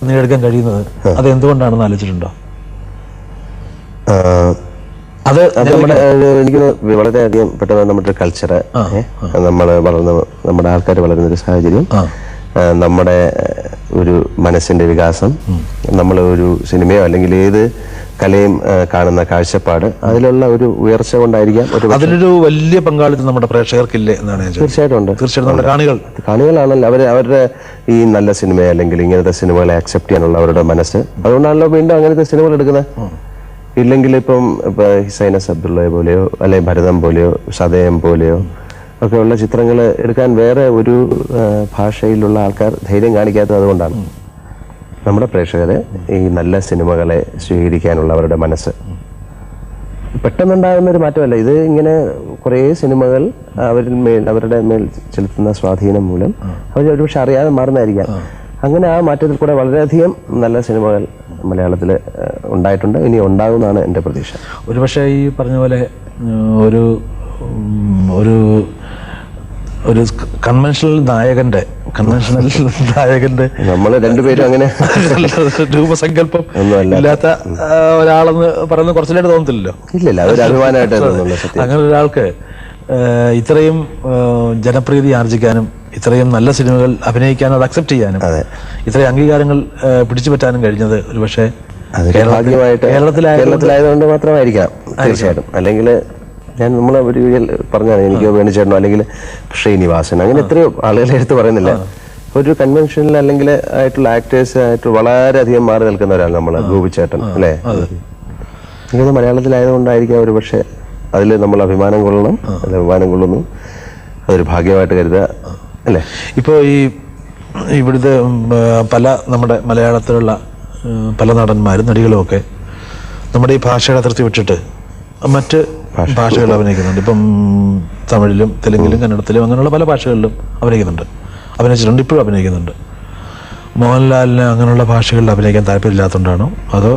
നേടിയെടുക്കാൻ കഴിയുന്നത് അത് എന്തുകൊണ്ടാണെന്ന് ആലോചിച്ചിട്ടുണ്ടോ? അത് നമ്മുടെ എനിക്ക് വളരെയധികം പെട്ടെന്ന് നമ്മുടെ കൾച്ചറ്, നമ്മൾ വളർന്ന നമ്മുടെ ആൾക്കാർ വളരുന്നൊരു സാഹചര്യം, നമ്മുടെ ഒരു മനസ്സിന്റെ വികാസം, നമ്മൾ ഒരു സിനിമയോ അല്ലെങ്കിൽ ഏത് കലയും കാണുന്ന കാഴ്ചപ്പാട്, അതിലുള്ള ഒരു ഉയർച്ച കൊണ്ടായിരിക്കാം. അതിലൊരു വലിയ പങ്കാളിത്തം നമ്മുടെ പ്രേക്ഷകർക്കില്ലേ എന്നാണ്. തീർച്ചയായിട്ടും ഉണ്ട്. തീർച്ചയായിട്ടും നമ്മുടെ കാണികളാണല്ലോ അവരുടെ ഈ നല്ല സിനിമ അല്ലെങ്കിൽ ഇങ്ങനത്തെ സിനിമകളെ അക്സെപ്റ്റ് ചെയ്യാനുള്ള അവരുടെ മനസ്സ്. അതുകൊണ്ടാണല്ലോ വീണ്ടും അങ്ങനത്തെ സിനിമകൾ എടുക്കുന്നത്. ഇല്ലെങ്കിൽ ഇപ്പം ഹിസൈനസ് അബ്ദുള്ള പോലെയോ അല്ലെങ്കിൽ ഭരതം പോലെയോ സദയം പോലെയോ ഒക്കെയുള്ള ചിത്രങ്ങൾ എടുക്കാൻ വേറെ ഒരു ഭാഷയിലുള്ള ആൾക്കാർ ധൈര്യം കാണിക്കാത്തത് അതുകൊണ്ടാണ്. നമ്മുടെ പ്രേക്ഷകരെ ഈ നല്ല സിനിമകളെ സ്വീകരിക്കാനുള്ള അവരുടെ മനസ്സ് പെട്ടെന്നുണ്ടാകുന്ന ഒരു മാറ്റമല്ല. ഇത് ഇങ്ങനെ കുറേ സിനിമകൾ അവരുടെ മേൽ ചെലുത്തുന്ന സ്വാധീനം മൂലം അവർ ഒരുപക്ഷെ അറിയാതെ മാറുന്നതായിരിക്കാം. അങ്ങനെ ആ മാറ്റത്തിൽ കൂടെ വളരെയധികം നല്ല സിനിമകൾ മലയാളത്തിൽ ഉണ്ടായിട്ടുണ്ട്, ഇനി ഉണ്ടാകുമെന്നാണ് എൻ്റെ പ്രതീക്ഷ. ഒരുപക്ഷെ ഈ പറഞ്ഞ പോലെ ഒരു ഒരു ഒരു കൺവെൻഷണൽ നായകന്റെ നമ്മൾ രണ്ടുപേരും അങ്ങനെ രൂപസങ്കല്പം ഇല്ലാത്ത ഒരാളെന്ന് പറയുന്നത് കുറച്ചിലായിട്ട് തോന്നത്തില്ലല്ലോ. ഇല്ലല്ല, അതൊരു അഭിമാനമായിട്ട്. അങ്ങനെ ഒരാൾക്ക് ഇത്രയും ജനപ്രീതി ആർജിക്കാനും ഇത്രയും നല്ല സിനിമകൾ അഭിനയിക്കാനും അത് അക്സെപ്റ്റ് ചെയ്യാനും ഇത്രയും അംഗീകാരങ്ങൾ പിടിച്ചു പറ്റാനും കഴിഞ്ഞത് ഒരുപക്ഷെ കേരളത്തിലായതുകൊണ്ട് മാത്രമായിരിക്കാം. തീർച്ചയായിട്ടും. അല്ലെങ്കിൽ നമ്മളെ ഒരു പറഞ്ഞാണ്, എനിക്ക് വേണിച്ചേട്ടനോ അല്ലെങ്കിൽ ശ്രീനിവാസൻ അങ്ങനെ എത്രയോ ആളുകളെ എടുത്ത് പറയുന്നില്ല. ഒരു കൺവെൻഷനിൽ അല്ലെങ്കിൽ ആയിട്ടുള്ള ആക്ടേഴ്സ് ആയിട്ട് വളരെയധികം മാറി നിൽക്കുന്നവരാണ് നമ്മള്. ഗോപിച്ചേട്ടൻ അല്ലേ? എനിക്കത് മലയാളത്തിലായതുകൊണ്ടായിരിക്കാം ഒരു പക്ഷെ അതിൽ നമ്മൾ അഭിമാനം കൊള്ളണം. അതിൽ അഭിമാനം കൊള്ളുന്നു, അതൊരു ഭാഗ്യമായിട്ട് കരുതുക അല്ലേ? ഇപ്പോൾ ഈ ഇവിടുത്തെ പല നമ്മുടെ മലയാളത്തിലുള്ള പല നടന്മാരും നടികളും ഒക്കെ നമ്മുടെ ഈ ഭാഷയുടെ അതിർത്തി വിട്ടിട്ട് മറ്റ് ഭാഷകൾ അഭിനയിക്കുന്നുണ്ട്. ഇപ്പം തമിഴിലും തെലുങ്കിലും കന്നഡത്തിലും അങ്ങനെയുള്ള പല ഭാഷകളിലും അഭിനയിച്ചിട്ടുണ്ട്, ഇപ്പോഴും അഭിനയിക്കുന്നുണ്ട്. മോഹൻലാലിന് അങ്ങനെയുള്ള ഭാഷകളിൽ അഭിനയിക്കാൻ താല്പര്യമില്ലാത്തതുകൊണ്ടാണോ അതോ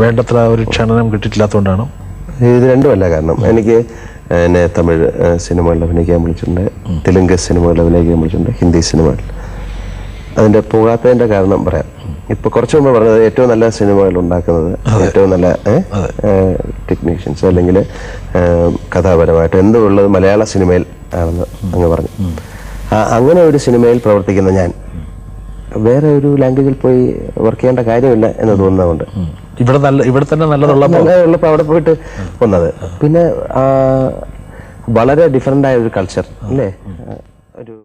വേണ്ടത്ര ഒരു ക്ഷണനം കിട്ടിയിട്ടില്ലാത്തതുകൊണ്ടാണോ? ഇത് രണ്ടുമല്ല. കാരണം എനിക്ക് എന്നെ തമിഴ് സിനിമകളിൽ അഭിനയിക്കാൻ വിളിച്ചിട്ടുണ്ട്, തെലുങ്ക് സിനിമകളിൽ അഭിനയിക്കാൻ വിളിച്ചിട്ടുണ്ട്, ഹിന്ദി സിനിമകൾ. അതിൻ്റെ പോകാത്തതിൻ്റെ കാരണം പറയാം. ഇപ്പൊ കുറച്ചു മുമ്പ് പറഞ്ഞത് ഏറ്റവും നല്ല സിനിമകൾ ഉണ്ടാക്കുന്നത് ഏറ്റവും നല്ല ടെക്നീഷ്യൻസ് അല്ലെങ്കിൽ കഥാപരമായിട്ട് എന്തുള്ളത് മലയാള സിനിമയിൽ ആണെന്ന് അങ്ങ് പറഞ്ഞു. അങ്ങനെ ഒരു സിനിമയിൽ പ്രവർത്തിക്കുന്ന ഞാൻ വേറെ ഒരു ലാംഗ്വേജിൽ പോയി വർക്ക് ചെയ്യേണ്ട കാര്യമില്ല എന്ന് തോന്നുന്നതുകൊണ്ട് ഇവിടെ തന്നെ നല്ലതുള്ളപ്പോൾ അവിടെ പോയിട്ട് വന്നത്. പിന്നെ വളരെ ഡിഫറൻ്റ് ആയ ഒരു കൾച്ചർ അല്ലേ? ഒരു